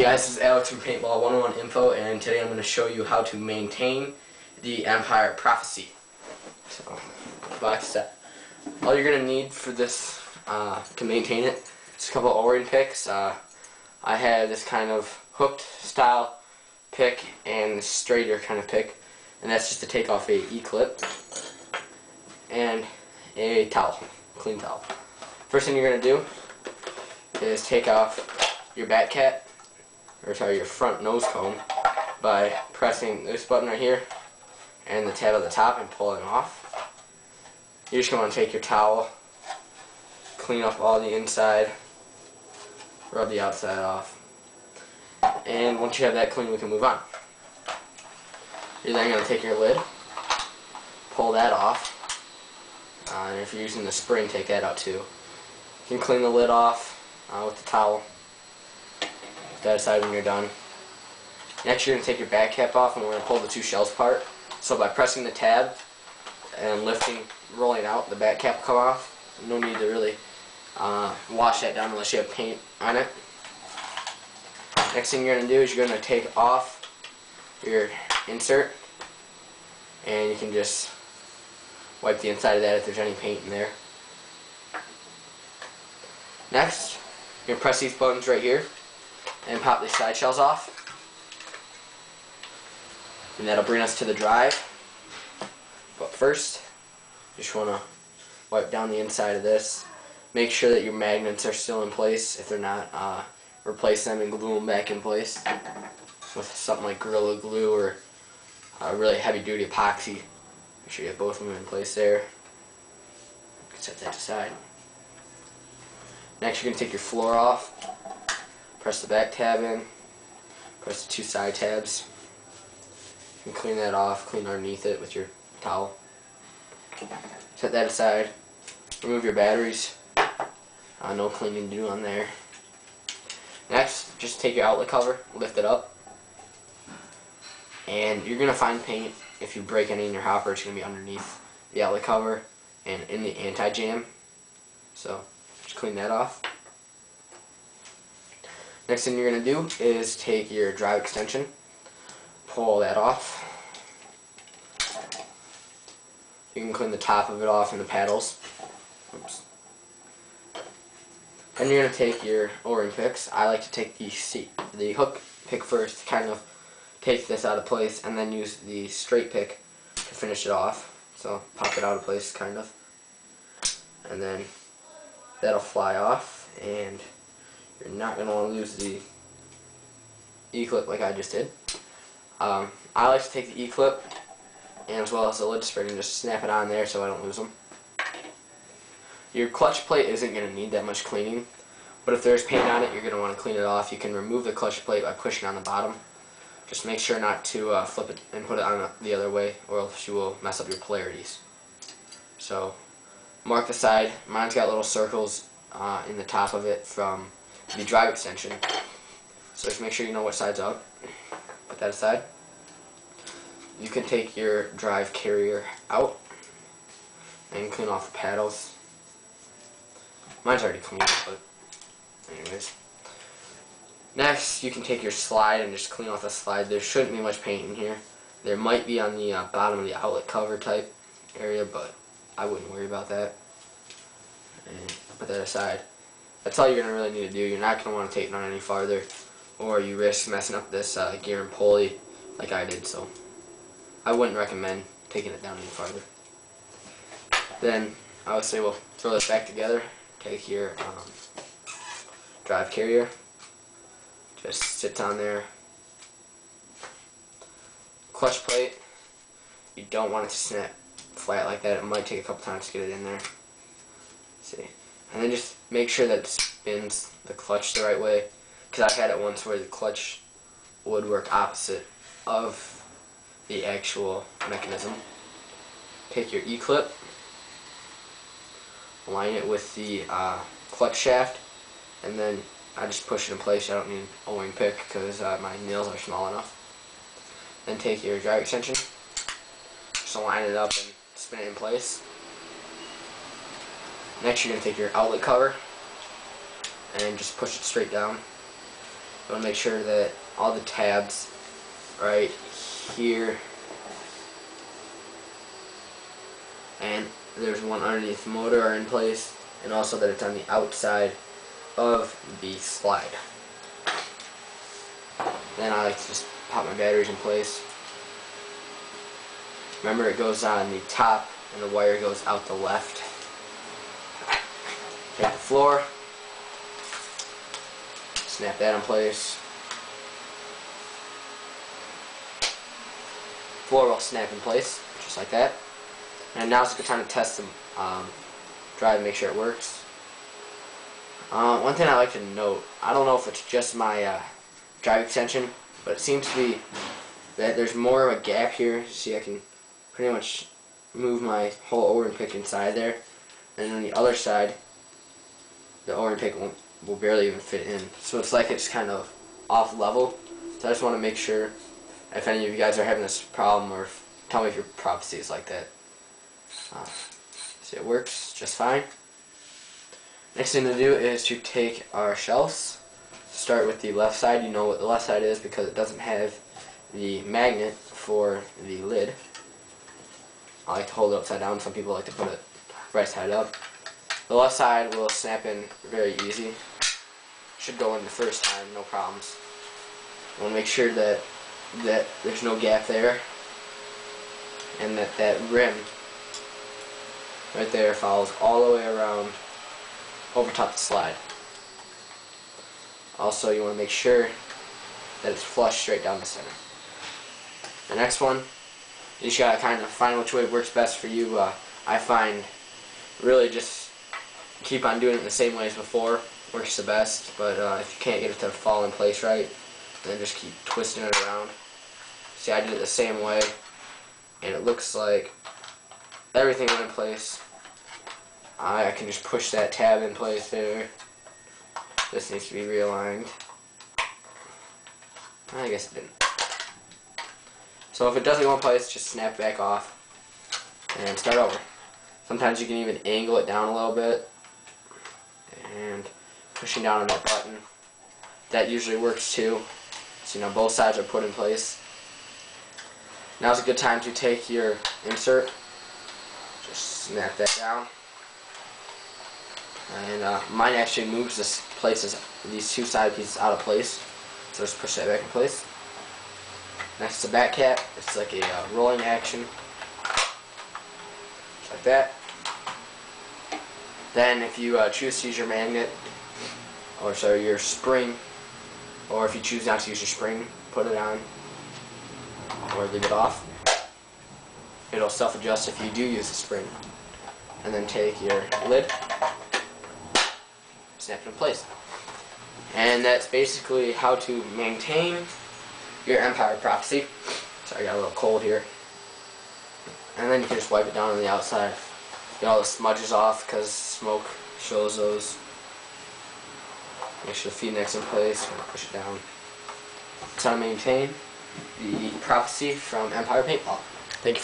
guys, this is Alex from Paintball 101 Info, and today I'm going to show you how to maintain the Empire Prophecy. So, box set. All you're going to need for this to maintain it is a couple of O-ring picks. I have this kind of hooked style pick and straighter kind of pick, and that's just to take off a E-clip and a towel, clean towel. First thing you're going to do is take off your back cap, your front nose cone, by pressing this button right here and the tab at the top and pulling off. You're just going to take your towel, clean up all the inside, rub the outside off, and once you have that clean, we can move on. You're then going to take your lid, pull that off, and if you're using the spring, take that out too. You can clean the lid off with the towel. That aside when you're done. Next, you're going to take your back cap off, and we're going to pull the two shells apart. So by pressing the tab and lifting, rolling out, the back cap will come off. No need to really wash that down unless you have paint on it. Next thing you're going to do is you're going to take off your insert, and you can just wipe the inside of that if there's any paint in there. Next, you're going to press these buttons right here and pop these side shells off, and that'll bring us to the drive. But first, you just want to wipe down the inside of this. Make sure that your magnets are still in place. If they're not, replace them and glue them back in place with something like Gorilla Glue or really heavy duty epoxy. Make sure you have both of them in place there. Set that aside. Next, you're going to take your floor off. Press the back tab in, press the two side tabs, you can clean that off, clean underneath it with your towel. Set that aside, remove your batteries, no cleaning to do on there. Next, just take your outlet cover, lift it up, and you're going to find paint. If you break any in your hopper, it's going to be underneath the outlet cover and in the anti-jam, so just clean that off. Next thing you're going to do is take your drive extension, pull that off. You can clean the top of it off and the paddles. Oops. Then you're going to take your O-ring picks. I like to take the hook pick first, kind of take this out of place, and then use the straight pick to finish it off. So pop it out of place, kind of. And then that'll fly off, and you're not going to want to lose the E-clip like I just did. I like to take the E-clip and as well as the lid spring and just snap it on there so I don't lose them. Your clutch plate isn't going to need that much cleaning, but if there's paint on it, you're going to want to clean it off. You can remove the clutch plate by pushing on the bottom. Just make sure not to flip it and put it on the other way, or else you will mess up your polarities. So mark the side. Mine's got little circles in the top of it from the drive extension, so just make sure you know what side's up. Put that aside. You can take your drive carrier out and clean off the paddles. Mine's already clean, but anyways. Next, you can take your slide and just clean off the slide. There shouldn't be much paint in here. There might be on the bottom of the outlet cover type area, but I wouldn't worry about that. And put that aside. That's all you're going to really need to do. You're not going to want to take it on any farther, or you risk messing up this gear and pulley like I did, so I wouldn't recommend taking it down any farther. Then I would say we'll throw this back together. Take your drive carrier, just sits on there. Clutch plate, you don't want it to snap flat like that. It might take a couple times to get it in there. See. And then just make sure that it spins the clutch the right way, because I've had it once where the clutch would work opposite of the actual mechanism. Take your E-clip, align it with the clutch shaft, and then I just push it in place. I don't need an O-ring pick because my nails are small enough. Then take your drive extension, just align it up and spin it in place. Next, you're going to take your outlet cover and just push it straight down. You want to make sure that all the tabs right here, and there's one underneath the motor are in place, and also that it's on the outside of the slide. Then I like to just pop my batteries in place. Remember, it goes on the top and the wire goes out the left. Take the floor, snap that in place. Floor will snap in place, just like that. And now's a good time to test the drive and make sure it works. One thing I like to note, I don't know if it's just my drive extension, but it seems to be that there's more of a gap here. See, I can pretty much move my whole O-ring pick inside there, and on the other side the O-ring pick will barely even fit in, so it's like it's kind of off level. So I just want to make sure if any of you guys are having this problem, or tell me if your prophecy is like that. See, it works just fine. Next thing to do is to take our shelves. Start with the left side. You know what the left side is because it doesn't have the magnet for the lid. I like to hold it upside down. Some people like to put it right side up. The left side will snap in very easy. Should go in the first time, no problems. You want to make sure that there's no gap there, and that rim right there follows all the way around over top the slide. Also, you want to make sure that it's flush straight down the center. The next one, you just gotta kind of find which way works best for you. I find really just keep on doing it the same way as before works the best, but if you can't get it to fall in place right, then just keep twisting it around. See, I did it the same way, and it looks like everything went in place. I can just push that tab in place there. This needs to be realigned. I guess it didn't. So if it doesn't go in place, just snap back off and start over. Sometimes you can even angle it down a little bit, and pushing down on that button. That usually works too. So you know both sides are put in place. Now's a good time to take your insert. Just snap that down. And mine actually moves these two side pieces out of place. So just push that back in place. Next to the back cap, it's like a rolling action. Just like that. Then if you choose to use your magnet, or sorry, your spring, or if you choose not to use your spring, put it on or leave it off. It'll self-adjust if you do use the spring. And then take your lid, snap it in place. And that's basically how to maintain your Empire Prophecy. Sorry, I got a little cold here. And then you can just wipe it down on the outside. Get all the smudges off because smoke shows those. Make sure the feed neck's in place. Push it down. That's how to maintain the Prophecy from Empire Paintball. Thank you for watching.